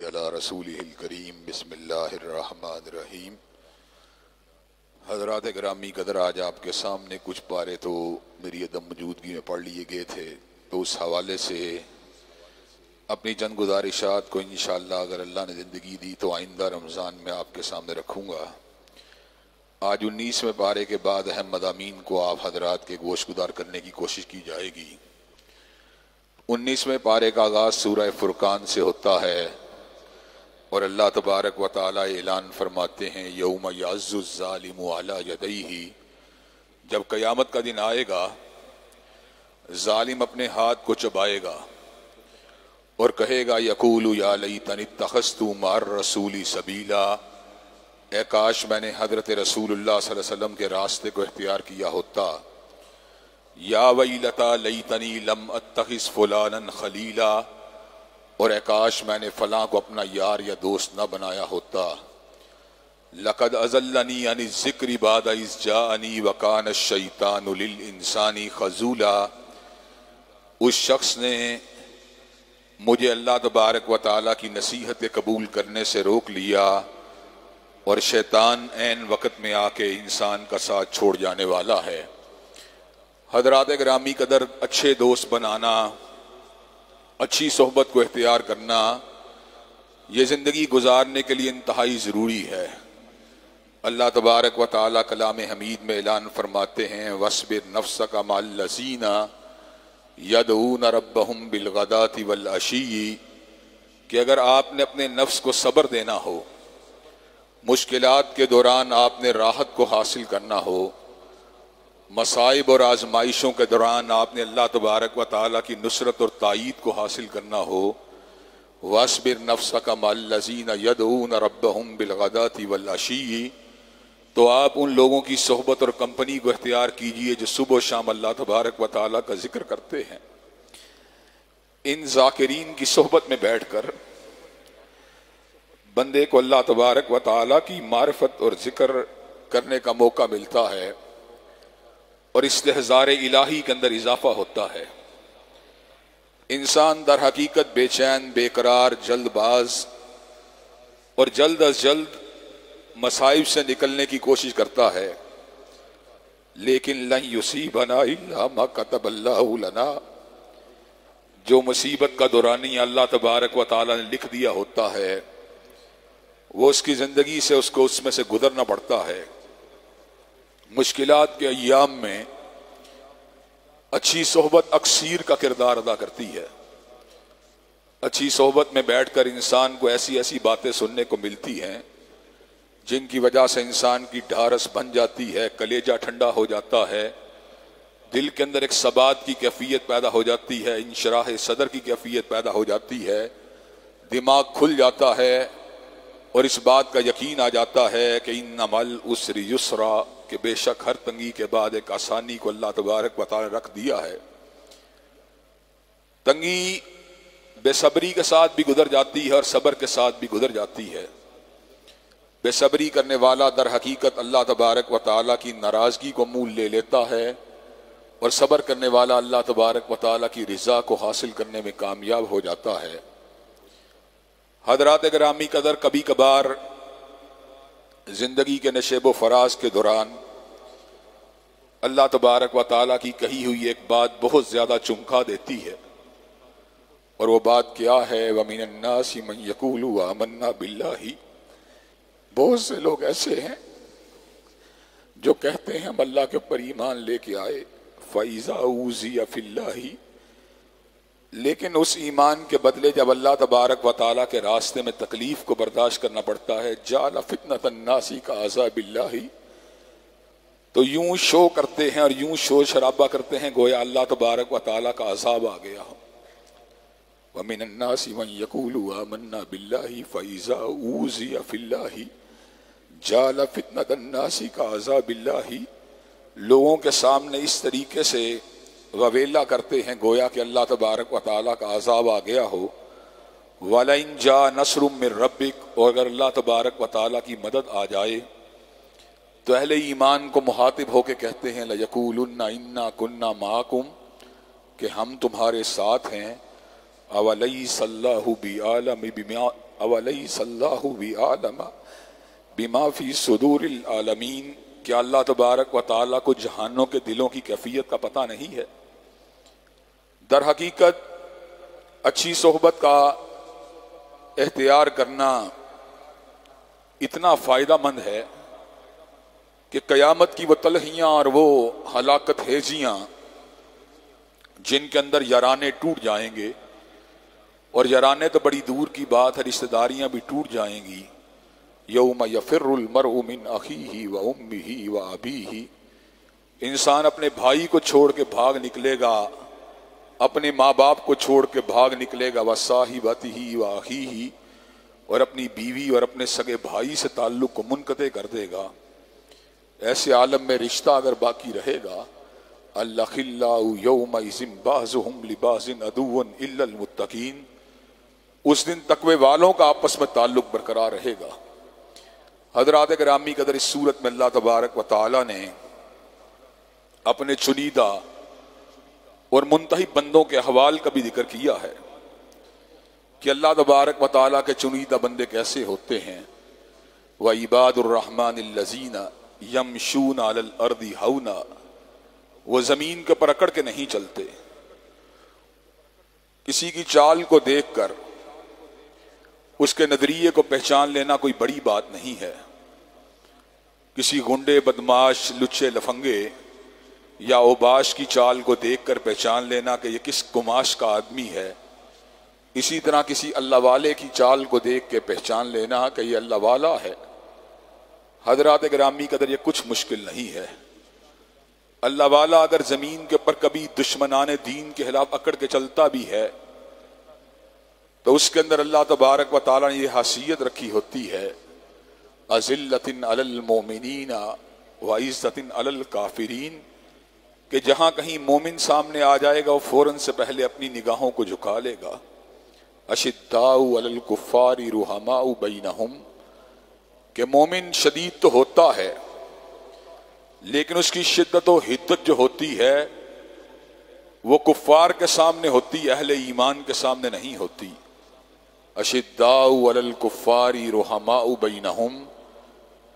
علی رسولہ الکریم بسم اللہ الرحمن الرحیم۔ حضرات گرامی قدر، آج آپ کے سامنے کچھ پارے تو میری عدم موجودگی میں پڑھ لیے گئے تھے، تو اس حوالے سے اپنی چند گزارشات کو انشاءاللہ اگر اللہ نے زندگی دی تو آئندہ رمضان میں آپ کے سامنے رکھوں گا۔ آج 19ویں پارے کے بعد اہم مضامین کو آپ حضرات کے گوش گدار کرنے کی کوشش کی جائے گی۔ 19ویں پارے کا آغاز سورہ فرقان سے ہوتا ہے اور اللہ تبارک و تعالی اعلان فرماتے ہیں یوم یعض الظالم علی یدیہ، جب قیامت کا دن آئے گا ظالم اپنے ہاتھ کو چبائے گا اور کہے گا یقول یا لیتنی اتخذت مع الرسول سبیلا، اے کاش میں نے حضرت رسول اللہ صلی اللہ علیہ وسلم کے راستے کو اختیار کیا ہوتا، یا ویلتا لیتنی لم اتخذ فلانا خلیلا، اور اے کاش میں نے فلاں کو اپنا یار یا دوست نہ بنایا ہوتا، لقد اضلنی عن الذکر بعد اذ جاءنی وکان الشیطان للانسان خذولا، اس شخص نے مجھے اللہ تبارک و تعالیٰ کی نصیحت قبول کرنے سے روک لیا اور شیطان عین وقت میں آ کے انسان کا ساتھ چھوڑ جانے والا ہے۔ حضرات گرامی قدر، اچھے دوست بنانا، اچھی صحبت کو اختیار کرنا، یہ زندگی گزارنے کے لیے انتہائی ضروری ہے۔ اللہ تبارک و تعالیٰ کلام حمید میں اعلان فرماتے ہیں وَاصْبِرْ نَفْسَكَ مَعَ الَّذِينَ يَدْعُونَ رَبَّهُمْ بِالْغَدَاةِ وَالْعَشِيِّ، کہ اگر آپ نے اپنے نفس کو صبر دینا ہو، مشکلات کے دوران آپ نے راحت کو حاصل کرنا ہو، مصائب اور آزمائشوں کے دوران آپ نے اللہ تبارک و تعالیٰ کی نصرت اور تائید کو حاصل کرنا ہو، وَاصْبِرْ نَفْسَكَ مَعَ الَّذِينَ يَدْعُونَ رَبَّهُمْ بِالْغَدَاةِ وَالْعَشِيِّ، تو آپ ان لوگوں کی صحبت اور کمپنی کو اختیار کیجئے جو صبح و شام اللہ تبارک و تعالیٰ کا ذکر کرتے ہیں۔ ان ذاکرین کی صحبت میں بیٹھ کر بندے کو اللہ تبارک و تعالیٰ کی معرفت اور ذکر کرنے کا موقع ملتا ہے اور استحضار الہی کے اندر اضافہ ہوتا ہے۔ انسان در حقیقت بے چین، بے قرار، جلد باز اور جلد از جلد مصائب سے نکلنے کی کوشش کرتا ہے، لیکن لن یصیبنا الا ما کتب اللہ لنا، جو مصیبت کا دورانیہ اللہ تبارک و تعالی نے لکھ دیا ہوتا ہے وہ اس کی زندگی سے اس میں سے گزرنا پڑتا ہے۔ مشکلات کے ایام میں اچھی صحبت اکثیر کا کردار ادا کرتی ہے۔ اچھی صحبت میں بیٹھ کر انسان کو ایسی ایسی باتیں سننے کو ملتی ہیں جن کی وجہ سے انسان کی ڈھارس بن جاتی ہے، کلیجہ ٹھنڈا ہو جاتا ہے، دل کے اندر ایک ثبات کی کیفیت پیدا ہو جاتی ہے، انشراح صدر کی کیفیت پیدا ہو جاتی ہے، دماغ کھل جاتا ہے اور اس بات کا یقین آ جاتا ہے کہ ان مع العسر یسرا، کہ بے شک ہر تنگی کے بعد ایک آسانی کو اللہ تبارک و تعالی نے رکھ دیا ہے۔ تنگی بے صبری کے ساتھ بھی گزر جاتی ہے اور صبر کے ساتھ بھی گزر جاتی ہے۔ بے صبری کرنے والا در حقیقت اللہ تبارک و تعالیٰ کی ناراضگی کو منہ لے لیتا ہے اور صبر کرنے والا اللہ تبارک و تعالیٰ کی رضا کو حاصل کرنے میں کامیاب ہو جاتا ہے۔ حضرات گرامی قدر، کبھی کبھار زندگی کے نشیب و فراز کے دوران اللہ تبارک و تعالیٰ کی کہی ہوئی ایک بات بہت زیادہ چمکا دیتی ہے، اور وہ بات کیا ہے؟ وَمِنَ النَّاسِ مَن يَقُولُ آمَنَّا بِاللَّهِ، بہت سے لوگ ایسے ہیں جو کہتے ہیں ہم اللہ کے اوپر ایمان لے کے آئے، فَإِذَا أُوذِيَ فِي اللَّهِ، لیکن اس ایمان کے بدلے جب اللہ تبارک و تعالیٰ کے راستے میں تکلیف کو برداشت کرنا پڑتا ہے، جعل فتنة الناس كعذاب اللہ، تو یوں شو کرتے ہیں اور یوں شور شرابہ کرتے ہیں گویا اللہ تبارک و تعالیٰ کا عذاب آ گیا ہو۔ وَمِنَ النَّاسِ مَن يَقُولُ آمَنَّا بِاللَّهِ فَإِذَا أُوذِيَ فِي اللَّهِ جعل فتنة الناس كعذاب اللہ، لوگوں کے سامنے اس طریقے سے وویلا کرتے ہیں گویا کہ اللہ تبارک و تعالیٰ کا عذاب آ گیا ہو۔ وَلَئِن جَاءَ نَصْرٌ مِّن رَّبِّكَ، اور اگر اللہ تبارک و تعالیٰ کی مدد آ جائے تو اہل ایمان کو مخاطب ہو کے کہتے ہیں لَيَقُولُنَّ إِنَّا كُنَّا مَعَكُمْ، کہ ہم تمہارے ساتھ ہیں۔ اَوَلَيْسَ اللَّهُ بِعَالِمٍ اولیس اللہ بعالم بما فی صدور العالمین، کیا اللہ تبارک و تعالیٰ کو جہانوں کے دلوں کی کیفیت کا پتہ نہیں ہے؟ در حقیقت اچھی صحبت کا اختیار کرنا اتنا فائدہ مند ہے کہ قیامت کی وہ تلخیاں اور وہ ہلاکت ہیجیاں جن کے اندر یارانے ٹوٹ جائیں گے، اور یارانے تو بڑی دور کی بات ہے، رشتہ داریاں بھی ٹوٹ جائیں گی، یوم یفر المرء من اخیہ و امہ و ابیہ، انسان اپنے بھائی کو چھوڑ کے بھاگ نکلے گا، اپنے ماں باپ کو چھوڑ کے بھاگ نکلے گا، وصاحبتہ و اخیہ، اور اپنی بیوی اور اپنے سگے بھائی سے تعلق کو منقطع کر دے گا۔ ایسے عالم میں رشتہ اگر باقی رہے گا، الاخلاء یومئذ بعضهم لبعض عدو الا المتقین، اس دن تقوی والوں کا آپس میں تعلق برقرار رہے گا۔ حضرات گرامی قدر، اس صورت میں اللہ تبارک و تعالی نے اپنے چنیدہ اور منتخب بندوں کے احوال کا بھی ذکر کیا ہے کہ اللہ تبارک و تعالیٰ کے چنیدہ بندے کیسے ہوتے ہیں۔ وعباد الرحمن الذین یمشون علی الارض ہونا، وہ زمین کے پر اکڑ کے نہیں چلتے، کسی کی چال کو دیکھ کر اس کے نظریے کو پہچان لینا کوئی بڑی بات نہیں ہے۔ کسی گنڈے، بدماش، لچے لفنگے یا اوباش کی چال کو دیکھ کر پہچان لینا کہ یہ کس گماش کا آدمی ہے، اسی طرح کسی اللہ والے کی چال کو دیکھ کے پہچان لینا کہ یہ اللہ والا ہے۔ حضرات گرامی قدر، یہ کچھ مشکل نہیں ہے۔ اللہ والا اگر زمین کے اوپر کبھی دشمنان دین کے خلاف اکڑ کے چلتا بھی ہے تو اس کے اندر اللہ تبارک و تعالیٰ نے یہ حیثیت رکھی ہوتی ہے، اذلۃ علی المؤمنین وعزۃ علی الکافرین، کہ جہاں کہیں مومن سامنے آ جائے گا وہ فوراً سے پہلے اپنی نگاہوں کو جھکا لے گا۔ اشداء علی الکفار رحماء بینہم، کہ مومن شدید تو ہوتا ہے لیکن اس کی شدت و حدت جو ہوتی ہے وہ کفار کے سامنے ہوتی، اہل ایمان کے سامنے نہیں ہوتی۔ اشداء علی الکفار رحماء بینہم،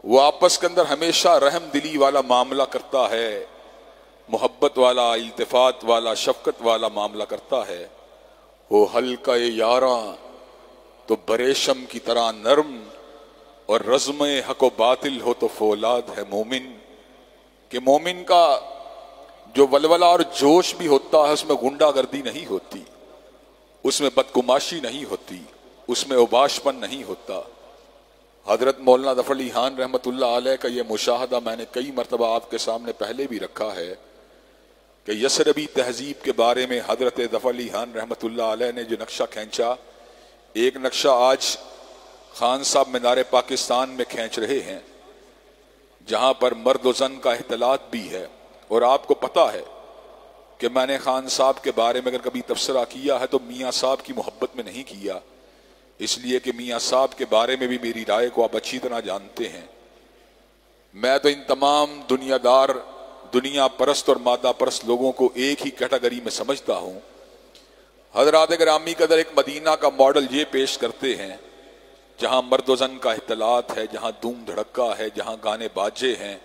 وہ آپس کے اندر ہمیشہ رحم دلی والا معاملہ کرتا ہے، محبت والا، التفات والا، شفقت والا معاملہ کرتا ہے۔ وہ حلقہ یاراں تو بریشم کی طرح نرم، اور رزم حق و باطل ہو تو فولاد ہے مومن، کہ مومن کا جو ولولہ اور جوش بھی ہوتا ہے اس میں غنڈہ گردی نہیں ہوتی، اس میں بدگماشی نہیں ہوتی، اس میں اوباش پن نہیں ہوتا۔ حضرت مولانا ظفر علی خان رحمۃ اللہ علیہ کا یہ مشاہدہ میں نے کئی مرتبہ آپ کے سامنے پہلے بھی رکھا ہے کہ یثربی تہذیب کے بارے میں حضرت ظفر علی خان رحمۃ اللہ علیہ نے جو نقشہ کھینچا، ایک نقشہ آج خان صاحب مینار پاکستان میں کھینچ رہے ہیں، جہاں پر مرد و زن کا اختلاط بھی ہے۔ اور آپ کو پتہ ہے کہ میں نے خان صاحب کے بارے میں اگر کبھی تبصرہ کیا ہے تو میاں صاحب کی محبت میں نہیں کیا، اس لیے کہ میاں صاحب کے بارے میں بھی میری رائے کو آپ اچھی طرح جانتے ہیں۔ میں تو ان تمام دنیا دار، دنیا پرست اور مادہ پرست لوگوں کو ایک ہی کیٹیگری میں سمجھتا ہوں۔ حضرات گرامی قدر، ایک مدینہ کا ماڈل یہ پیش کرتے ہیں جہاں مرد و زن کا اختلاط ہے، جہاں دھوم دھڑکا ہے، جہاں گانے باجے ہیں،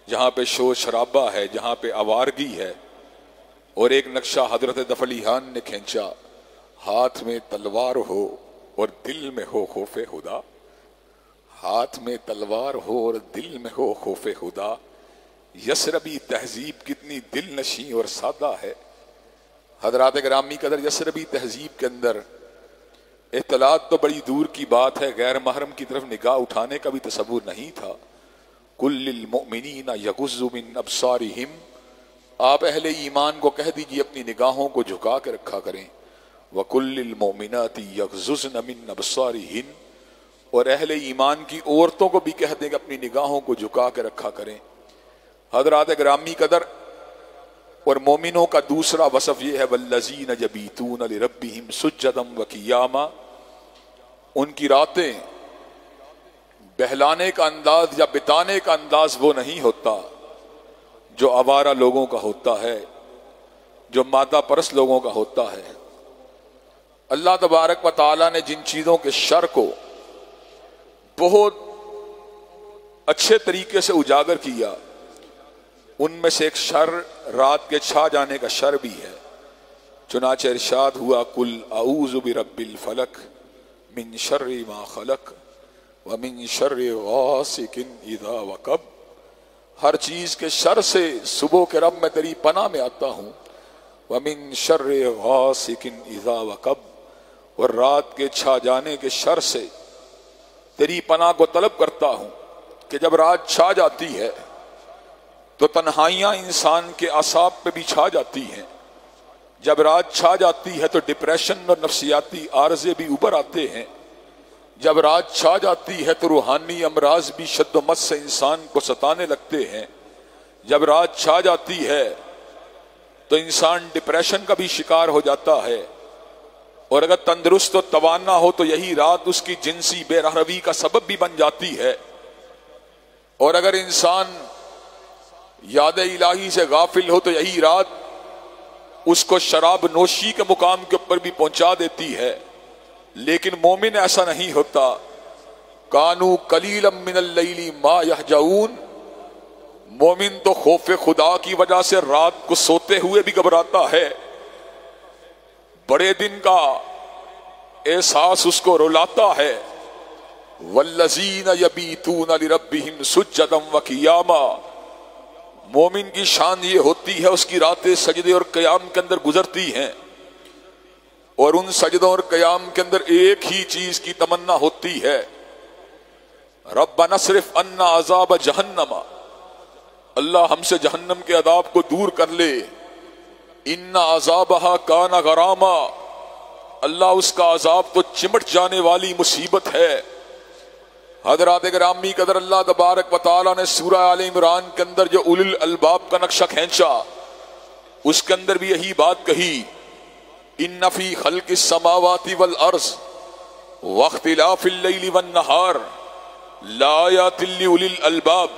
جہاں پہ شور شرابہ ہے، جہاں پہ آوارگی ہے۔ اور ایک نقشہ حضرت ظفر علی خان نے کھینچا، ہاتھ میں تلوار ہو اور دل میں ہو خوف خدا، ہاتھ میں تلوار ہو اور دل میں ہو خوف خدا۔ یثربی تہذیب کتنی دل نشیں اور سادہ ہے۔ حضرات گرامی قدر، یثربی تہذیب کے اندر اختلاط تو بڑی دور کی بات ہے، غیر محرم کی طرف نگاہ اٹھانے کا بھی تصور نہیں تھا۔ کل للمؤمنین یغضوا من ابصارہم، آپ اہل ایمان کو کہہ دیجیے اپنی نگاہوں کو جھکا کے رکھا کریں۔ وکل للمؤمنات یغضضن من ابصارہن، اور اہل ایمان کی عورتوں کو بھی کہہ دیں کہ اپنی نگاہوں کو جھکا کے رکھا کریں۔ حضرات گرامی قدر، اور مومنوں کا دوسرا وصف یہ ہے والذین یبیتون لربہم سجدا وقیاما، ان کی راتیں بہلانے کا انداز یا بتانے کا انداز وہ نہیں ہوتا جو آوارہ لوگوں کا ہوتا ہے، جو مادہ پرست لوگوں کا ہوتا ہے۔ اللہ تبارک و تعالیٰ نے جن چیزوں کے شر کو بہت اچھے طریقے سے اجاگر کیا، ان میں سے ایک شر رات کے چھا جانے کا شر بھی ہے۔ چنانچہ ارشاد ہوا قل اعوذ برب الفلق من شر ما خلق ومن شر غاسق اذا وقب، ہر چیز کے شر سے صبح کے رب میں تیری پناہ میں آتا ہوں، ومن شر غاسق اذا وقب، اور رات کے چھا جانے کے شر سے تیری پناہ کو طلب کرتا ہوں کہ جب رات چھا جاتی ہے تو تنہائیاں انسان کے اعصاب پہ بھی چھا جاتی ہیں، جب رات چھا جاتی ہے تو ڈپریشن اور نفسیاتی عارضے بھی ابھر آتے ہیں، جب رات چھا جاتی ہے تو روحانی امراض بھی شد و مت سے انسان کو ستانے لگتے ہیں، جب رات چھا جاتی ہے تو انسان ڈپریشن کا بھی شکار ہو جاتا ہے، اور اگر تندرست و توانا ہو تو یہی رات اس کی جنسی بے رحمی کا سبب بھی بن جاتی ہے، اور اگر انسان یاد الہی سے غافل ہو تو یہی رات اس کو شراب نوشی کے مقام کے اوپر بھی پہنچا دیتی ہے۔ لیکن مومن ایسا نہیں ہوتا۔ کانو قلیلا من اللیل ما یہجعون، مومن تو خوف خدا کی وجہ سے رات کو سوتے ہوئے بھی گھبراتا ہے، بڑے دن کا احساس اس کو رلاتا ہے۔ والذین یبیتون لربہم سجدا وقیاما، مومن کی شان یہ ہوتی ہے اس کی راتیں سجدے اور قیام کے اندر گزرتی ہیں، اور ان سجدوں اور قیام کے اندر ایک ہی چیز کی تمنا ہوتی ہے، ربنا اصرف عنا عذاب جہنم، اللہ ہم سے جہنم کے عذاب کو دور کر لے، ان عذابہا کان غراما، اللہ اس کا عذاب تو چمٹ جانے والی مصیبت ہے۔ حضرات گرامی قدر، اللہ تبارک و تعالیٰ نے سورہ آل عمران کے اندر جو اولی الالباب کا نقشہ کھینچا اس کے اندر بھی یہی بات کہی، ان فی خلق السماوات والارض واختلاف اللیل والنہار لآیات لأولی الالباب،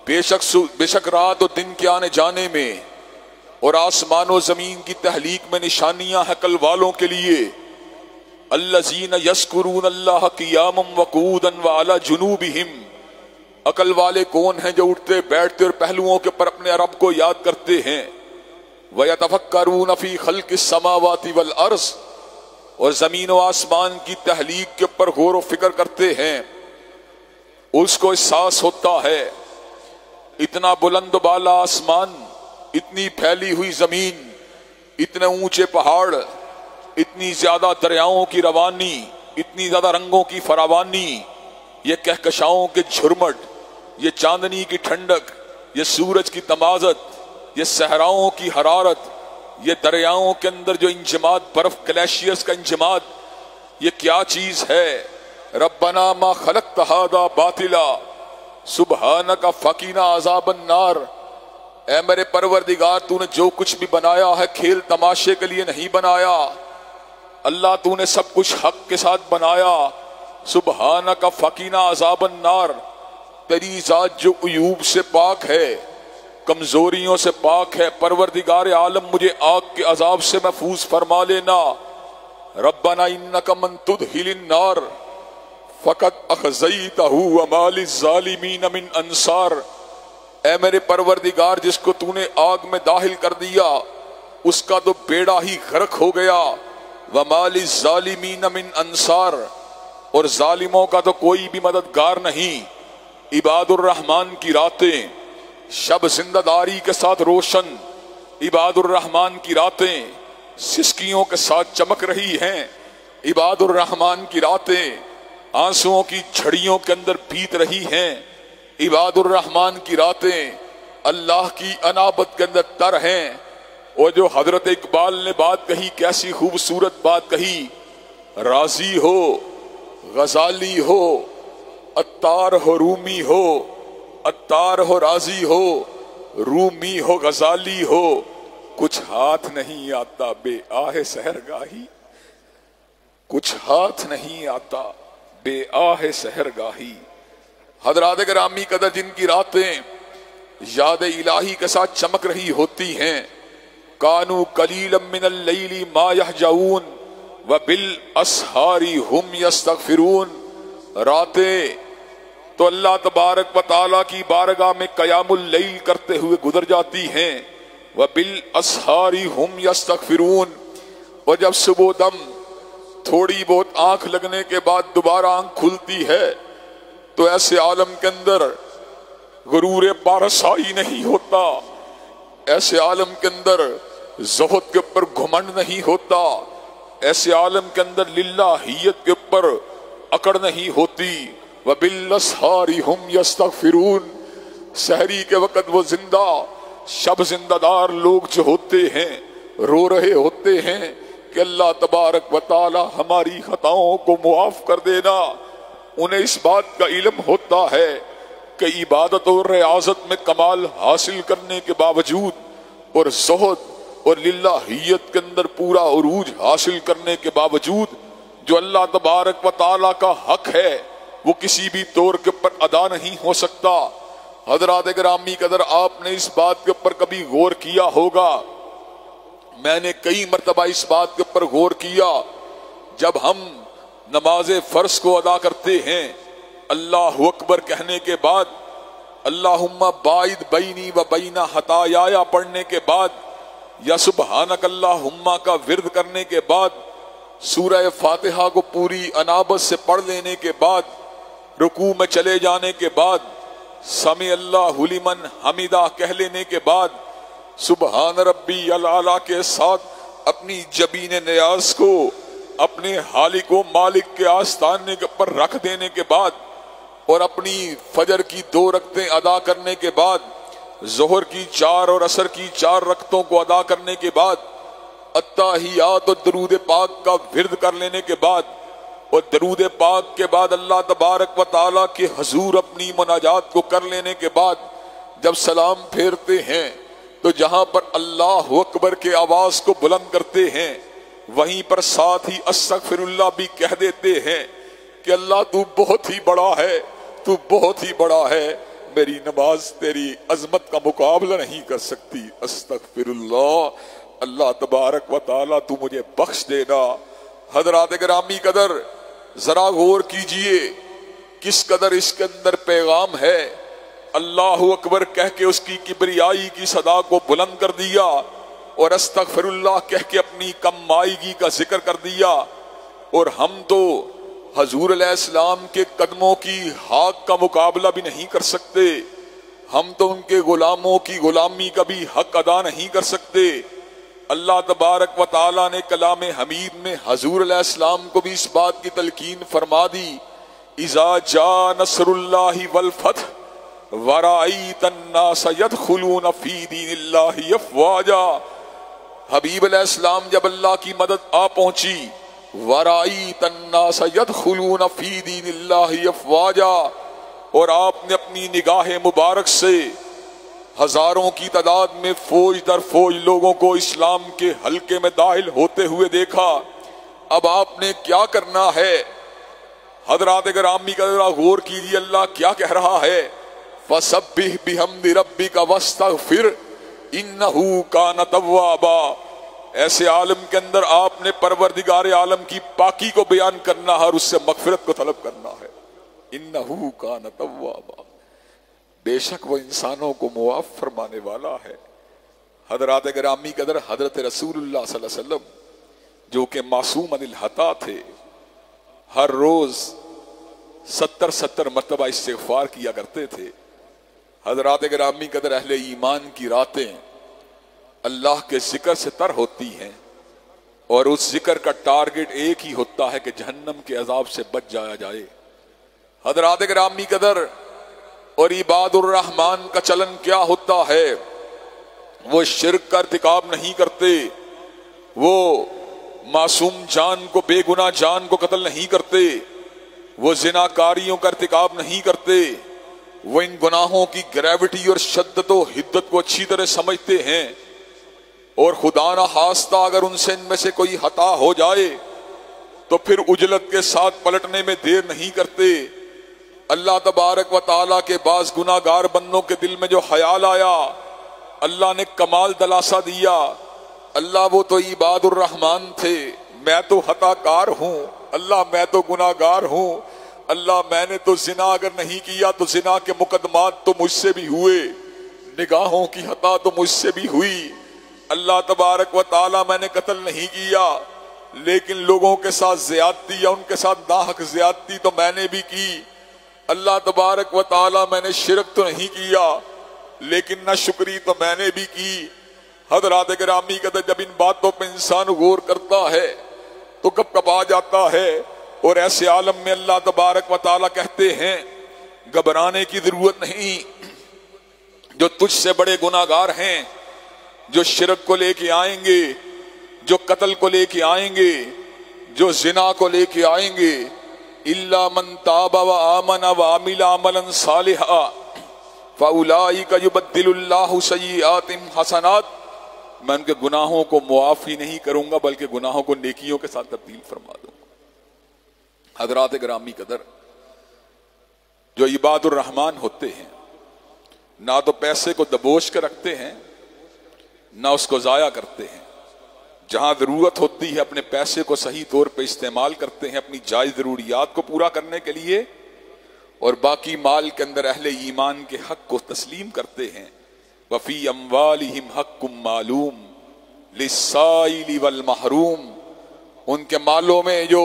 بے شک رات و دن کے آنے جانے میں اور آسمان و زمین کی تحلیق میں نشانیاں ہیں عقل والوں کے لیے۔ الذین یذکرون اللہ قیاما وقعودا وعلی جنوبہم، عقل والے کون ہیں جو اٹھتے بیٹھتے اور پہلوؤں کے پر اپنے رب کو یاد کرتے ہیں۔ وَيَتَفَكَّرُونَ فِي خَلْقِ السَّمَاوَاتِ وَالْأَرْضِ، اور زمین و آسمان کی تحلیق کے اوپر غور و فکر کرتے ہیں، اس کو احساس ہوتا ہے اتنا بلند و بالا آسمان، اتنی پھیلی ہوئی زمین، اتنے اونچے پہاڑ، اتنی زیادہ دریاؤں کی روانی، اتنی زیادہ رنگوں کی فراوانی، یہ کہکشاؤں کے جھرمٹ، یہ چاندنی کی ٹھنڈک، یہ سورج کی تمازت، یہ صحراؤں کی حرارت، یہ دریاؤں کے اندر جو انجماد، برف گلیشیئرز کا انجماد، یہ کیا چیز ہے؟ ربنا ما خلقت ھذا باطلا سبحانک فقنا عذاب النار، اے میرے پروردگار تو نے جو کچھ بھی بنایا ہے کھیل تماشے کے لیے نہیں بنایا، اللہ تو نے سب کچھ حق کے ساتھ بنایا۔ سبحانک فقنا عذاب النار، تیری ذات جو عیوب سے پاک ہے، کمزوریوں سے پاک ہے، پروردگار عالم مجھے آگ کے عذاب سے محفوظ فرما لینا۔ ربنا انک من تدخل النار فقد اخزیتہ وما للظالمین من انصار، اے میرے پروردگار جس کو تو نے آگ میں داخل کر دیا اس کا تو بیڑا ہی غرق ہو گیا، وما للظالمین من انصار، اور ظالموں کا تو کوئی بھی مددگار نہیں۔ عباد الرحمن کی راتیں شب زندہ داری کے ساتھ روشن، عباد الرحمن کی راتیں سسکیوں کے ساتھ چمک رہی ہیں، عباد الرحمن کی راتیں آنسوؤں کی جھڑیوں کے اندر بیت رہی ہیں، عباد الرحمن کی راتیں اللہ کی انابت کے اندر تر ہیں۔ اور جو حضرت اقبال نے بات کہی، کیسی خوبصورت بات کہی، راضی ہو غزالی ہو عطار ہو رومی ہو، عطار ہو راضی ہو رومی ہو غزالی ہو، کچھ ہاتھ نہیں آتا بے آہ سحرگاہی، کچھ ہاتھ نہیں آتا بے آہ سحرگاہی۔ حضرات گرامی قدر، جن کی راتیں یاد الہی کے ساتھ چمک رہی ہوتی ہیں، کانو قلیلا من اللیل ما یہجعون وَبِالْأَسْحَارِ هُمْ يَسْتَغْفِرُونَ، راتیں تو اللہ تبارک و تعالیٰ کی بارگاہ میں قیام اللیل کرتے ہوئے گزر جاتی ہیں۔ وَبِالْأَسْحَارِ هُمْ يَسْتَغْفِرُونَ، اور جب صبح دم تھوڑی بہت آنکھ لگنے کے بعد دوبارہ آنکھ کھلتی ہے تو ایسے عالم کے اندر غرور پارسائی نہیں ہوتا، ایسے عالم کے اندر زہد کے اوپر گھمنڈ نہیں ہوتا، ایسے عالم کے اندر للہیت کے اوپر اکڑ نہیں ہوتی۔ وَبِالْأَسْحَارِ هُمْ يَسْتَغْفِرُونَ، سحری کے وقت وہ زندہ شب زندہ دار لوگ جو ہوتے ہیں رو رہے ہوتے ہیں کہ اللہ تبارک و تعالی ہماری خطاؤں کو معاف کر دینا۔ انہیں اس بات کا علم ہوتا ہے کہ عبادت اور ریاضت میں کمال حاصل کرنے کے باوجود اور زہد اور للہیت کے اندر پورا عروج حاصل کرنے کے باوجود جو اللہ تبارک و تعالی کا حق ہے وہ کسی بھی طور کے اوپر ادا نہیں ہو سکتا۔ حضرات گرامی قدر، آپ نے اس بات کے اوپر کبھی غور کیا ہوگا، میں نے کئی مرتبہ اس بات کے اوپر غور کیا، جب ہم نماز فرض کو ادا کرتے ہیں اللہ اکبر کہنے کے بعد، اللہم باعد بینی و بین خطایا پڑھنے کے بعد، یا سبحانک اللہم کا ورد کرنے کے بعد، سورہ فاتحہ کو پوری انابت سے پڑھ لینے کے بعد، رکوع میں چلے جانے کے بعد، سمع اللہ لمن حمیدہ کہہ لینے کے بعد، سبحان ربی العلیٰ کے ساتھ اپنی جبین نیاز کو اپنے خالق و مالک کے آستانے کے اوپر رکھ دینے کے بعد اور اپنی فجر کی 2 رکعتیں ادا کرنے کے بعد، ظہر کی 4 اور عصر کی 4 رکعتوں کو ادا کرنے کے بعد، التحیات اور درود پاک کا ورد کر لینے کے بعد، اور درود پاک کے بعد اللہ تبارک و تعالیٰ کے حضور اپنی مناجات کو کر لینے کے بعد جب سلام پھیرتے ہیں تو جہاں پر اللہ اکبر کے آواز کو بلند کرتے ہیں وہیں پر ساتھ ہی استغفر اللہ بھی کہہ دیتے ہیں کہ اللہ تو بہت ہی بڑا ہے، تو بہت ہی بڑا ہے، میری نماز تیری عظمت کا مقابلہ نہیں کر سکتی، استغفر اللہ، اللہ تبارک و تعالیٰ تو مجھے بخش دینا۔ حضرات گرامی قدر، ذرا غور کیجئے کس قدر اس کے اندر پیغام ہے۔ اللہ اکبر کہہ کے اس کی کبریائی کی صدا کو بلند کر دیا اور استغفر اللہ کہہ کے اپنی کم مائیگی کا ذکر کر دیا، اور ہم تو حضور علیہ السلام کے قدموں کی حق کا مقابلہ بھی نہیں کر سکتے، ہم تو ان کے غلاموں کی غلامی کا بھی حق ادا نہیں کر سکتے۔ اللہ تبارک و تعالیٰ نے کلام حمید میں حضور علیہ السلام کو بھی اس بات کی تلقین فرما دی، اذا جاء نصر اللہ والفتح ورأیت الناس يدخلون فی دین اللہ افواجا۔ حبیب علیہ السلام جب اللہ کی مدد آ پہنچی، ورأیت الناس يدخلون فی دین اللہ افواجا، اور آپ نے اپنی نگاہ مبارک سے ہزاروں کی تعداد میں فوج در فوج لوگوں کو اسلام کے حلقے میں داخل ہوتے ہوئے دیکھا۔ اب آپ نے کیا کرنا ہے؟ حضرات گرامی کا ذرا غور کیجیے، اللہ کیا کہہ رہا ہے؟ فَسَبِّحْ بِحَمْدِ رَبِّكَ وَاسْتَغْفِرْ إِنَّهُ كَانَ تَوَّابًا۔ ایسے عالم کے اندر آپ نے پروردگار عالم کی پاکی کو بیان کرنا ہے اور اس سے مغفرت کو طلب کرنا ہے۔ إِنَّهُ كَانَ تَوَّابًا، بے شک وہ انسانوں کو معاف فرمانے والا ہے۔ حضرات گرامی قدر، حضرت رسول اللہ صلی اللہ علیہ وسلم جو کہ معصوم عن الخطا تھے، ہر روز 70 مرتبہ استغفار کیا کرتے تھے۔ حضرات گرامی قدر، اہل ایمان کی راتیں اللہ کے ذکر سے تر ہوتی ہیں اور اس ذکر کا ٹارگٹ ایک ہی ہوتا ہے کہ جہنم کے عذاب سے بچ جایا جائے۔ حضرات گرامی قدر، اور عباد الرحمن کا چلن کیا ہوتا ہے؟ وہ شرک کا ارتکاب نہیں کرتے، وہ معصوم جان کو، بے گناہ جان کو قتل نہیں کرتے، وہ زناکاریوں کا ارتکاب نہیں کرتے، وہ ان گناہوں کی گریوٹی اور شدت و حدت کو اچھی طرح سمجھتے ہیں، اور خدا نہ خواستہ اگر ان میں سے کوئی خطا ہو جائے تو پھر اجلت کے ساتھ پلٹنے میں دیر نہیں کرتے۔ اللہ تبارک و تعالیٰ کے بعض گناہ گار بندوں کے دل میں جو خیال آیا، اللہ نے کمال دلاسا دیا، اللہ وہ تو عباد الرحمن تھے، میں تو خطا کار ہوں، اللہ میں تو گناہ گار ہوں، اللہ میں نے تو زنا اگر نہیں کیا تو زنا کے مقدمات تو مجھ سے بھی ہوئے، نگاہوں کی خطا تو مجھ سے بھی ہوئی، اللہ تبارک و تعالی میں نے قتل نہیں کیا لیکن لوگوں کے ساتھ زیادتی یا ان کے ساتھ ناحق زیادتی تو میں نے بھی کی، اللہ تبارک و تعالی میں نے شرک تو نہیں کیا لیکن ناشکری تو میں نے بھی کی۔ حضرات گرامی قدر جب ان باتوں پہ انسان غور کرتا ہے تو کب کب آ جاتا ہے، اور ایسے عالم میں اللہ تبارک و تعالی کہتے ہیں گھبرانے کی ضرورت نہیں، جو تجھ سے بڑے گناہگار ہیں، جو شرک کو لے کے آئیں گے، جو قتل کو لے کے آئیں گے، جو زنا کو لے کے آئیں گے، الا من تاب وآمن وعمل عملا صالحا فاولئک یبدل اللہ سیئاتہم حسنات، میں ان کے گناہوں کو معاف ہی نہیں کروں گا بلکہ گناہوں کو نیکیوں کے ساتھ تبدیل فرما دوں گا۔ حضرات گرامی قدر، جو عباد الرحمن ہوتے ہیں نہ تو پیسے کو دبوچ کے رکھتے ہیں نہ اس کو ضائع کرتے ہیں، جہاں ضرورت ہوتی ہے اپنے پیسے کو صحیح طور پہ استعمال کرتے ہیں اپنی جائز ضروریات کو پورا کرنے کے لیے، اور باقی مال کے اندر اہل ایمان کے حق کو تسلیم کرتے ہیں۔ وفی اموالہم حق معلوم للسائل والمحروم، ان کے مالوں میں جو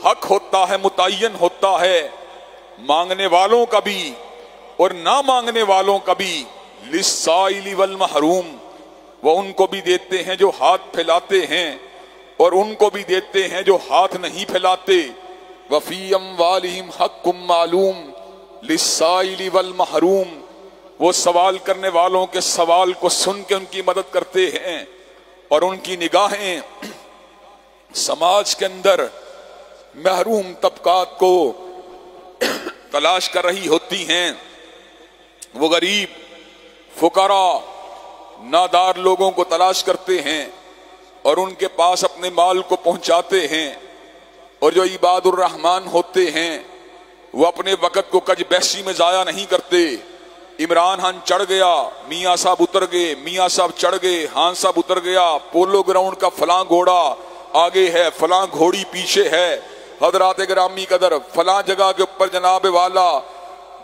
حق ہوتا ہے متعین ہوتا ہے، مانگنے والوں کا بھی اور نہ مانگنے والوں کا بھی، للسائل والمحروم، وہ ان کو بھی دیتے ہیں جو ہاتھ پھیلاتے ہیں اور ان کو بھی دیتے ہیں جو ہاتھ نہیں پھیلاتے۔ وفی اموالہم حق معلوم للسائل والمحروم، وہ سوال کرنے والوں کے سوال کو سن کے ان کی مدد کرتے ہیں، اور ان کی نگاہیں سماج کے اندر محروم طبقات کو تلاش کر رہی ہوتی ہیں، وہ غریب فقراء نادار لوگوں کو تلاش کرتے ہیں اور ان کے پاس اپنے مال کو پہنچاتے ہیں۔ اور جو عباد الرحمن ہوتے ہیں وہ اپنے وقت کو کج بحثی میں ضائع نہیں کرتے۔ عمران خان چڑھ گیا، میاں صاحب اتر گئے، میاں صاحب چڑھ گئے، خان صاحب اتر گیا، پولو گراؤنڈ کا فلاں گھوڑا آگے ہے، فلاں گھوڑی پیچھے ہے، حضرات گرامی قدر فلاں جگہ کے اوپر جناب والا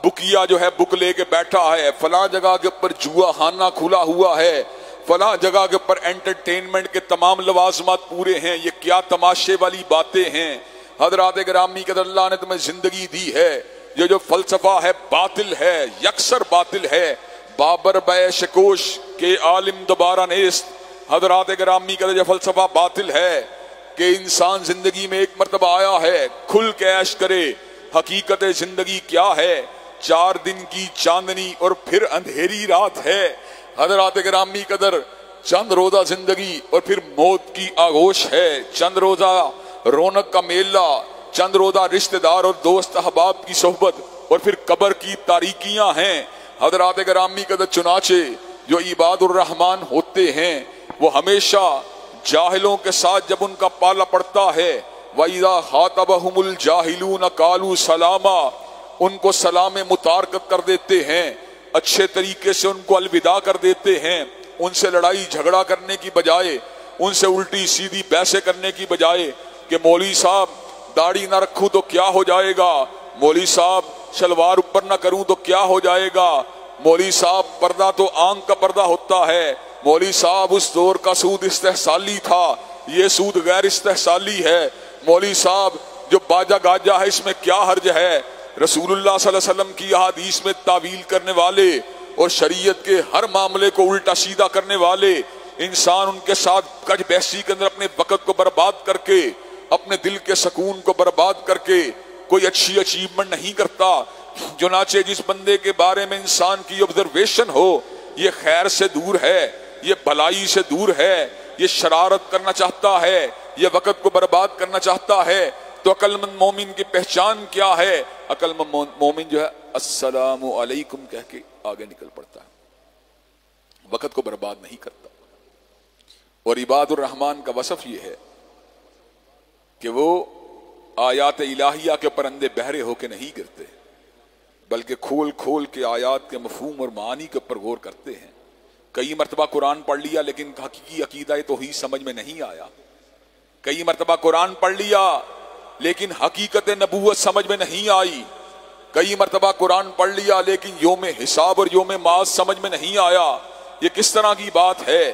بکیا جو ہے بک لے کے بیٹھا ہے، فلاں جگہ کے اوپر جوا خانہ کھلا ہوا ہے، فلاں جگہ کے اوپر انٹرٹینمنٹ کے تمام لوازمات پورے ہیں۔ یہ کیا تماشے والی باتیں ہیں حضرات گرامی قدر، اللہ نے تمہیں زندگی دی ہے، یہ جو فلسفہ ہے باطل ہے، یکسر باطل ہے۔ بابر بے شکوش کے عالم دوبارہ نیست، حضرات گرامی قدر یہ فلسفہ باطل ہے کہ انسان زندگی میں ایک مرتبہ آیا ہے، کھل کے عیش کرے۔ حقیقت زندگی کیا ہے؟ 4 دن کی چاندنی اور پھر اندھیری رات ہے۔ حضرات گرامی قدر چند روزہ زندگی اور پھر موت کی آغوش ہے، چند روزہ رونق کا میلہ، چند روزہ رشتہ دار اور دوست احباب کی صحبت، اور پھر قبر کی تاریکیاں ہیں۔ حضرات گرامی قدر چنانچہ جو عباد الرحمن ہوتے ہیں وہ ہمیشہ جاہلوں کے ساتھ جب ان کا پالا پڑتا ہے، وَإِذَا خَاطَبَهُمُ الْجَاهِلُونَ قَالُوا سَلَامًا، ان کو سلام متارکت کر دیتے ہیں، اچھے طریقے سے ان کو الوداع کر دیتے ہیں، ان سے لڑائی جھگڑا کرنے کی بجائے، ان سے الٹی سیدھی بحثیں کرنے کی بجائے کہ مولوی صاحب داڑھی نہ رکھوں تو کیا ہو جائے گا، مولوی صاحب شلوار اوپر نہ کروں تو کیا ہو جائے گا، مولوی صاحب پردہ تو آنکھ کا پردہ ہوتا ہے، مولوی صاحب اس دور کا سود استحصالی تھا، یہ سود غیر استحصالی ہے، مولوی صاحب جو باجا گاجا ہے اس میں کیا حرج ہے۔ رسول اللہ صلی اللہ علیہ وسلم کی احادیث میں تعویل کرنے والے اور شریعت کے ہر معاملے کو الٹا سیدھا کرنے والے انسان ان کے ساتھ کج بحثی کے اندر اپنے وقت کو برباد کر کے، اپنے دل کے سکون کو برباد کر کے کوئی اچھی اچیومنٹ نہیں کرتا۔ چنانچہ جس بندے کے بارے میں انسان کی آبزرویشن ہو یہ خیر سے دور ہے، یہ بھلائی سے دور ہے، یہ شرارت کرنا چاہتا ہے، یہ وقت کو برباد کرنا چاہتا ہے، تو عقل مند مومن کی پہچان کیا ہے؟ عقل مند مومن جو ہے السلام علیکم کہہ کے آگے نکل پڑتا ہے، وقت کو برباد نہیں کرتا۔ اور عباد الرحمن کا وصف یہ ہے کہ وہ آیات الہیہ کے اوپر اندھے بہرے ہو کے نہیں گرتے، بلکہ کھول کھول کے آیات کے مفہوم اور معانی کے اوپر غور کرتے ہیں۔ کئی مرتبہ قرآن پڑھ لیا لیکن حقیقی عقیدہ توحید سمجھ میں نہیں آیا، کئی مرتبہ قرآن پڑھ لیا لیکن حقیقت نبوت سمجھ میں نہیں آئی، کئی مرتبہ قرآن پڑھ لیا لیکن یوم حساب اور یوم معاد سمجھ میں نہیں آیا۔ یہ کس طرح کی بات ہے؟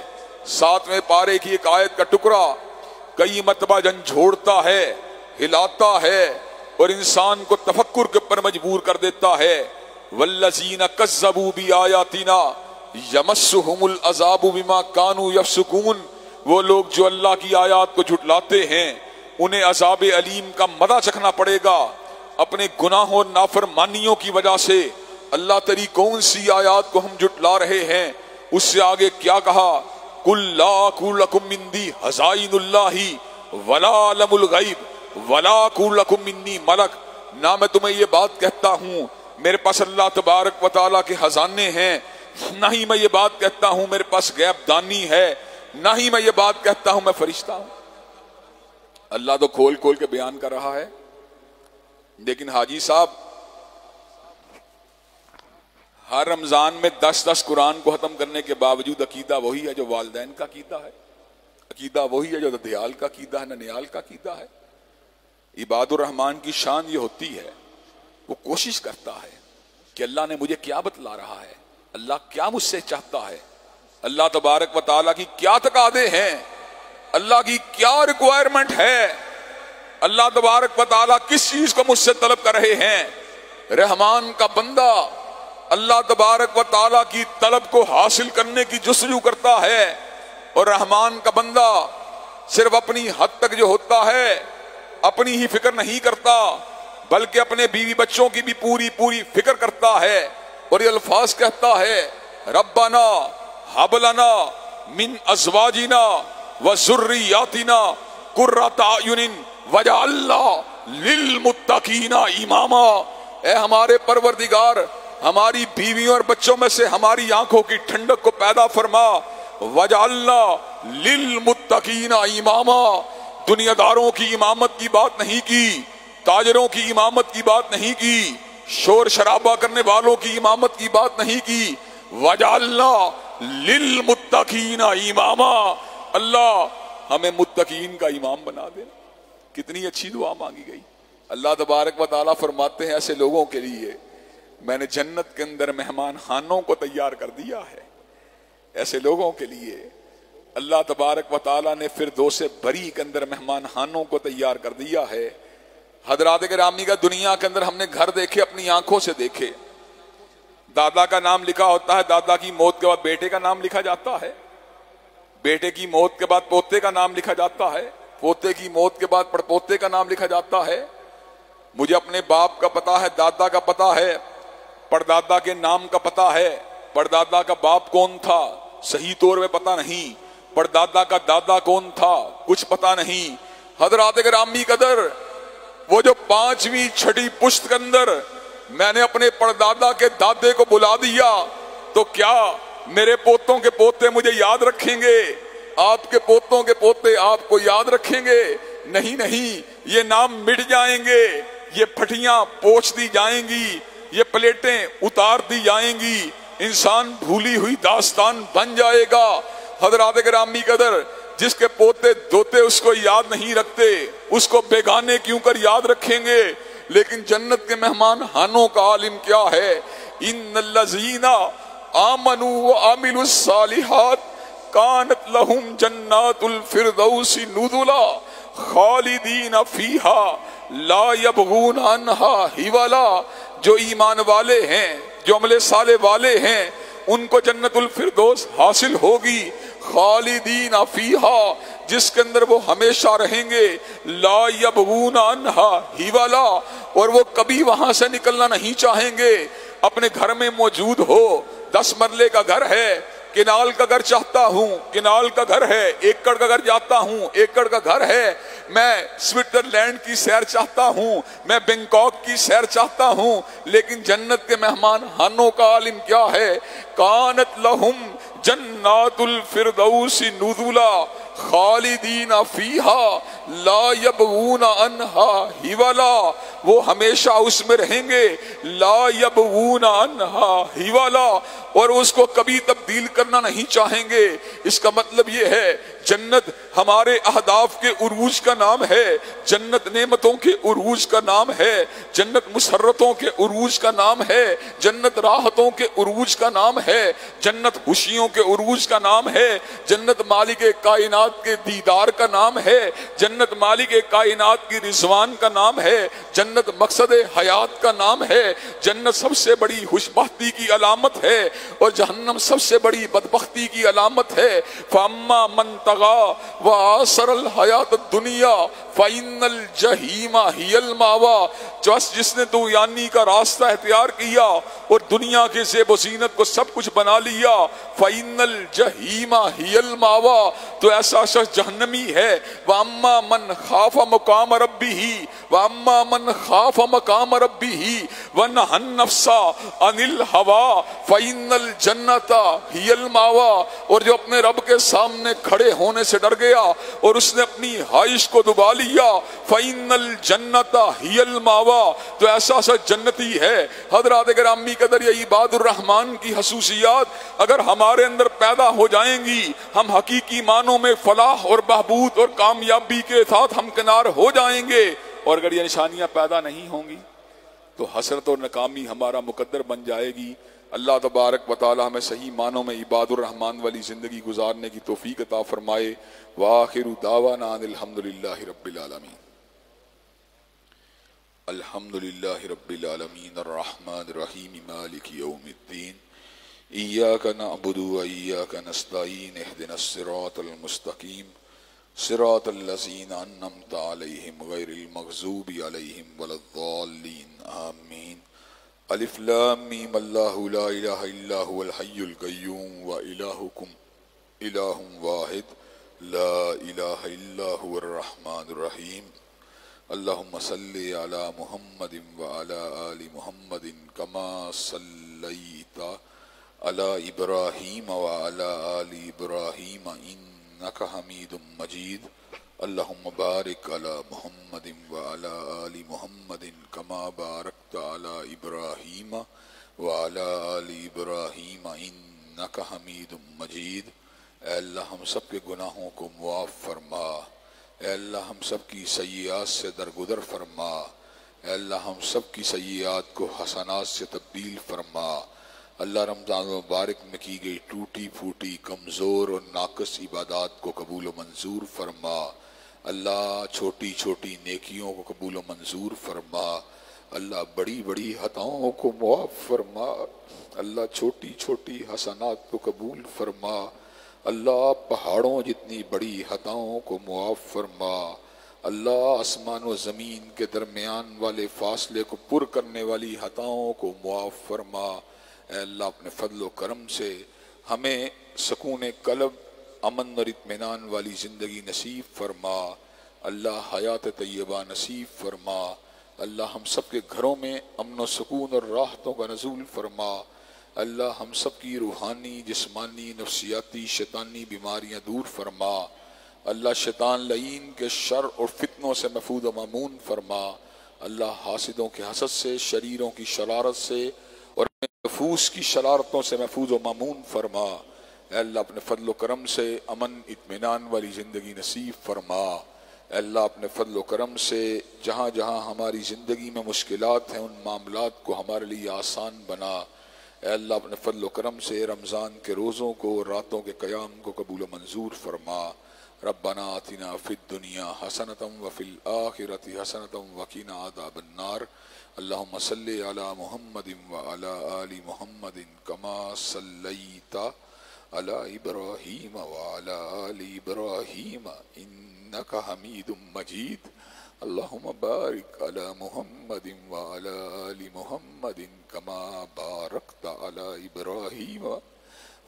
7ویں پارے کی ایک آیت کا ٹکڑا کئی مرتبہ جھنجھوڑتا ہے، ہلاتا ہے اور انسان کو تفکر کے اوپر مجبور کر دیتا ہے۔ والذین کذبوا بآیاتنا یمسہم العذاب بما کانوا یفسقون، وہ لوگ جو اللہ کی آیات کو جھٹلاتے ہیں انہیں عذاب علیم کا مزہ چکھنا پڑے گا اپنے گناہوں اور نافرمانیوں کی وجہ سے۔ اللہ تیری کون سی آیات کو ہم جھٹلا رہے ہیں؟ اس سے آگے کیا کہا؟ قل لا اقول لکم عندی خزائن اللہ ولا اعلم الغیب ولا اقول لکم انی ملک، نہ میں تمہیں یہ بات کہتا ہوں میرے پاس اللہ تبارک و تعالیٰ کے خزانے ہیں، نہ ہی میں یہ بات کہتا ہوں میرے پاس غیب دانی ہے، نہ ہی میں یہ بات کہتا ہوں میں فرشتہ ہوں۔ اللہ تو کھول کھول کے بیان کر رہا ہے، لیکن حاجی صاحب ہر رمضان میں 10 قرآن کو ختم کرنے کے باوجود عقیدہ وہی ہے جو والدین کا عقیدہ ہے، عقیدہ وہی ہے جو ددیال کا عقیدہ ہے، ننیال کا عقیدہ ہے۔ عباد الرحمن کی شان یہ ہوتی ہے، وہ کوشش کرتا ہے کہ اللہ نے مجھے کیا بتلا رہا ہے، اللہ کیا مجھ سے چاہتا ہے، اللہ تبارک و تعالیٰ کی کیا تقاضے ہیں، اللہ کی کیا ریکوائرمنٹ ہے، اللہ تبارک و تعالیٰ کس چیز کو مجھ سے طلب کر رہے ہیں۔ رحمان کا بندہ اللہ تبارک و تعالیٰ کی طلب کو حاصل کرنے کی جستجو کرتا ہے، اور رحمان کا بندہ صرف اپنی حد تک جو ہوتا ہے اپنی ہی فکر نہیں کرتا بلکہ اپنے بیوی بچوں کی بھی پوری فکر کرتا ہے، اور یہ الفاظ کہتا ہے ربنا ہب لنا من ازواجنا وذریاتنا قرۃ اعین وجعلنا للمتقین اماما، اے ہمارے پروردگار ہماری بیویوں اور بچوں میں سے ہماری آنکھوں کی ٹھنڈک کو پیدا فرما، وجعلنا للمتقین اماما، دنیا داروں کی امامت کی بات نہیں کی، تاجروں کی امامت کی بات نہیں کی، شور شرابہ کرنے والوں کی امامت کی بات نہیں کی، وجعلنا للمتقین اماما، اللہ ہمیں متقین کا امام بنا دے۔ کتنی اچھی دعا مانگی گئی۔ اللہ تبارک و تعالیٰ فرماتے ہیں ایسے لوگوں کے لیے میں نے جنت کے اندر مہمان خانوں کو تیار کر دیا ہے، ایسے لوگوں کے لیے اللہ تبارک و تعالیٰ نے فردوس بری کے اندر مہمان خانوں کو تیار کر دیا ہے۔ حضرات گرامی کا دنیا کے اندر ہم نے گھر دیکھے، اپنی آنکھوں سے دیکھے، دادا کا نام لکھا ہوتا ہے، دادا کی موت کے بعد بیٹے کا نام لکھا جاتا ہے، بیٹے کی موت کے بعد پوتے کا نام لکھا جاتا ہے، پوتے کی موت کے بعد پڑپوتے کا نام لکھا جاتا ہے۔ مجھے اپنے باپ کا پتا ہے، دادا کا پتا ہے، پردادا کے نام کا پتا ہے، پردادا کا باپ کون تھا صحیح طور پہ پتا نہیں، پردادا کا دادا کون تھا کچھ پتا نہیں۔ حضرات گرامی قدر وہ جو 5ویں 6ٹھی پشت کے اندر میں نے اپنے پردادا کے دادے کو بلا دیا تو کیا میرے پوتوں کے پوتے مجھے یاد رکھیں گے؟ آپ کے پوتوں کے پوتے آپ کو یاد رکھیں گے؟ نہیں، یہ نام مٹ جائیں گے، یہ پھٹیاں پوچھ دی جائیں گی، یہ پلیٹیں اتار دی جائیں گی، انسان بھولی ہوئی داستان بن جائے گا۔ حضرات گرامی قدر جس کے پوتے دوتے اس کو یاد نہیں رکھتے، اس کو بیگانے کیوں کر یاد رکھیں گے؟ لیکن جنت کے مہمان خانوں کا عالم کیا ہے؟ ان الذین آمنوا وعملوا الصالحات کانت لہم جنات الفردوس نزلا خالدین فیہا لا یبغون عنہا حولا، جو ایمان والے ہیں، جو عمل صالح والے ہیں، ان کو جنت الفردوس حاصل ہوگی، خالدین فیہا، جس کے اندر وہ ہمیشہ رہیں گے، لا یبغون عنہا حولا، اور وہ کبھی وہاں سے نکلنا نہیں چاہیں گے۔ اپنے گھر میں موجود ہو، 10 مرلے کا گھر ہے، کنال کا گھر چاہتا ہوں، کنال کا گھر ہے، ایکڑ کا گھر جاتا ہوں، ایکڑ کا گھر ہے، میں سوئٹزرلینڈ کی سیر چاہتا ہوں، میں بینکاک کی سیر چاہتا ہوں، لیکن جنت کے مہمان خانوں کا عالم کیا ہے؟ کانت لہم جنات الفردوس نزلا خالدین فیہا لا یبغون عنہا حولا، وہ ہمیشہ اس میں رہیں گے، لا یبغون عنہا حولا، اور اس کو کبھی تبدیل کرنا نہیں چاہیں گے۔ اس کا مطلب یہ ہے جنت ہمارے اہداف کے عروج کا نام ہے، جنت نعمتوں کے عروج کا نام ہے، جنت مسرتوں کے عروج کا نام ہے، جنت راحتوں کے عروج کا نام ہے، جنت خوشیوں کے عروج کا نام ہے، جنت مالک کائنات کے دیدار کا نام ہے، جنت مالک کائنات کی رضوان کا نام ہے، جنت مقصد حیات کا نام ہے، جنت سب سے بڑی خوشبختی کی علامت ہے اور جہنم سب سے بڑی بدبختی کی علامت ہے۔ فَأَمَّا مَنْ طَغَىٰ وَآثَرَ الْحَيَاةَ الدُّنْيَا فَإِنَّ الْجَحِيمَ هِيَ الْمَأْوَىٰ، جس نے طغیانی کا راستہ اختیار کیا اور دنیا کے زیب و زینت کو سب کچھ بنا لیا، فَإِنَّ الْجَحِيمَ هِيَ الْمَأْوَىٰ، تو ایسا شخص جہنمی ہے۔ وَأَمَّا مَنْ خَافَ مَقَامَ رَبِّهِ وَأَمَّا مَنْ خَافَ مَقَامَ رَبِّهِ وَنَهَى النَّفْسَ عَنِ الْهَوَىٰ فَإِنَّ الْجَنَّةَ هِيَ الْمَأْوَىٰ، اور جو اپنے رب کے سامنے کھڑے ہونے سے ڈر گیا اور اس نے اپنی خواہش کو دبا لیا، فَإِنَّ الْجَنَّةَ هِيَ الْمَأْوَىٰ، تو ایسا جنتی ہے۔ حضرات گرامی قدر، یہ عباد الرحمن کی خصوصیات اگر ہمارے اندر پیدا ہو جائیں گی، ہم حقیقی معنوں میں فلاح اور بہبود اور کامیابی کے ساتھ ہمکنار ہو جائیں گے، اور اگر یہ نشانیاں پیدا نہیں ہوں گی تو حسرت اور ناکامی ہمارا مقدر بن جائے گی۔ اللہ تبارک و تعالی ہمیں صحیح معنوں میں عباد الرحمن والی زندگی گزارنے کی توفیق عطا فرمائے۔ وآخر دعوانا ان الحمدللہ رب العالمین۔ الحمدللہ رب العالمین الرحمن الرحیم مالک یوم الدین، ایاک نعبد و ایاک نستعین، اہدنا الصراط المستقیم، صراط الذین انعمت علیہم غیر المغضوب علیہم ولا الضالین، آمین۔ الف لام میم، اللہ لا الہ الا هو الحی القیوم و الہکم الہ واحد لا الہ الا هو الرحمن الرحیم۔ اللہم صلی علی محمد وعلی آل محمد کما صلیت علی ابراہیم وعلی آل ابراہیم انک حمید مجید۔ اللہم بارک علی محمد وعلی آل محمد کما بارکت علی ابراہیم وعلی آل ابراہیم انک حمید مجید۔ اے اللہ ہم سب کے گناہوں کو معاف فرما، اے اللہ ہم سب کی سیئات سے درگزر فرما، اے اللہ ہم سب کی سیئات کو حسنات سے تبدیل فرما۔ اللہ رمضان مبارک میں کی گئی ٹوٹی پھوٹی کمزور اور ناقص عبادات کو قبول و منظور فرما۔ اللہ چھوٹی چھوٹی نیکیوں کو قبول و منظور فرما۔ اللہ بڑی بڑی خطاؤں کو معاف فرما۔ اللہ چھوٹی چھوٹی حسنات کو قبول فرما۔ اللہ پہاڑوں جتنی بڑی خطاؤں کو معاف فرما۔ اللہ آسمان و زمین کے درمیان والے فاصلے کو پر کرنے والی خطاؤں کو معاف فرما۔ اے اللہ اپنے فضل و کرم سے ہمیں سکون قلب، امن اور اطمینان والی زندگی نصیب فرما۔ اللہ حیات طیبہ نصیب فرما۔ اللہ ہم سب کے گھروں میں امن و سکون اور راحتوں کا نزول فرما۔ اللہ ہم سب کی روحانی، جسمانی، نفسیاتی، شیطانی بیماریاں دور فرما۔ اللہ شیطان لعین کے شر اور فتنوں سے محفوظ و مامون فرما۔ اللہ حاسدوں کے حسد سے، شریروں کی شرارت سے اور نفوس کی شرارتوں سے محفوظ و مامون فرما۔ اے اللہ اپنے فضل و کرم سے امن اطمینان والی زندگی نصیب فرما۔ اے اللہ اپنے فضل و کرم سے جہاں جہاں ہماری زندگی میں مشکلات ہیں ان معاملات کو ہمارے لیے آسان بنا۔ اے اللہ اپنے فضل و کرم سے رمضان کے روزوں کو، راتوں کے قیام کو قبول و منظور فرما۔ ربنا آتنا فی الدنیا حسنۃ وفی الآخرۃ حسنۃ وقنا عذاب النار۔ اللہم صلی علی محمد وعلی آل محمد کما صلیت علی ابراہیم وعلی آل ابراہیم انک حمید مجید۔ اللہم بارک علی محمد وعلی آل محمد کما بارکت علی ابراہیم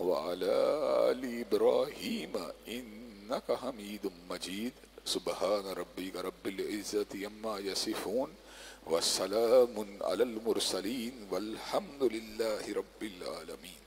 وعلی آل ابراہیم انک حمید مجید۔ سبحان ربک رب العزت عما یصفون والسلام علی المرسلین والحمد للہ رب العالمین۔